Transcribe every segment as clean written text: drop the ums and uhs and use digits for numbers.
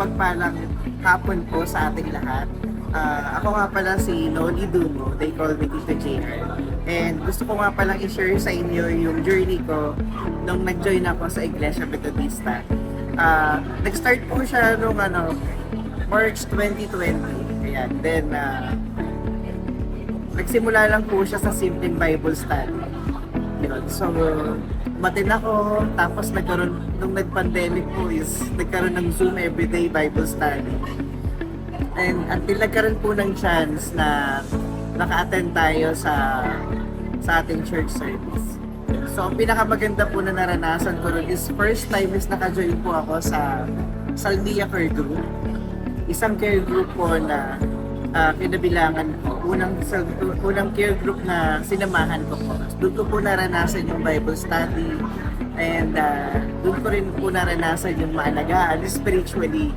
mapagpalang hapon po sa ating lahat. Ako nga pala si Noli Dumo, they call me Tito JR. And gusto ko nga palang i-share sa inyo yung journey ko nung nag-join ako sa Iglesia Metodista. Nag-start po siya nung March 2020. Ayan. Then, nagsimula lang po siya sa simpleng Bible study. Yun. So, matin ako, tapos nung nag-pandemic po is nagkaroon ng Zoom everyday Bible study. And until nagkaroon po ng chance na naka-attend tayo sa ating church service. So, ang pinakamaganda po na naranasan ko rin is first time is naka-join po ako sa Saldia Care Group. Isang care group po na kinabilangan ko. Unang care group na sinamahan ko po. Doon ko po naranasan yung Bible study and doon ko rin po naranasan yung maalagaan spiritually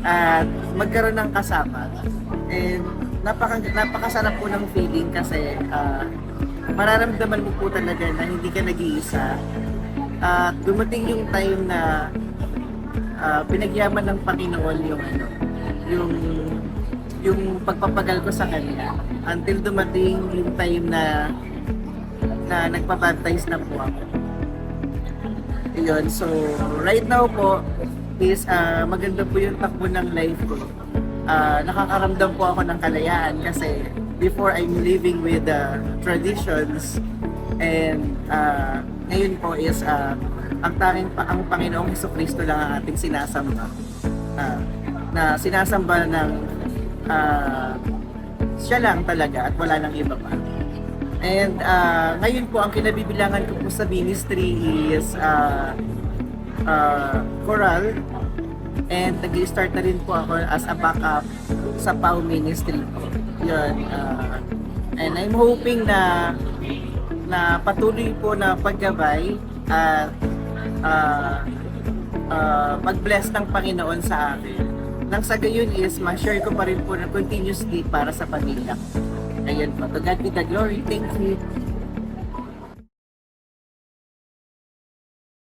at magkaroon ng kasama. And napakasarap po ng feeling kasi mararamdaman mo po talaga na hindi ka nag-iisa. Dumating yung time na pinagyaman ng Panginoon yung pagpapagal ko sa Kanya until dumating yung time na nagpabaptize na po ako. Yun, so right now po is maganda po yung takbo ng life ko. Nakakaramdam po ako ng kalayaan kasi before I'm living with traditions and ngayon po is ang Panginoong Jesucristo lang ang ating sinasamba. Na sinasamba ng siya lang talaga at wala nang iba pa. And ngayon po ang kinabibilangan ko po sa ministry is choral, and nag-start na rin po ako as a backup sa PAW ministry po. Yun, and I'm hoping na patuloy po na paggabay at mag-bless ng Panginoon sa akin. Nang sa gayon is ma-share ko pa rin po na continuously para sa pamilya. Ayun po, to God be the glory. Thank you.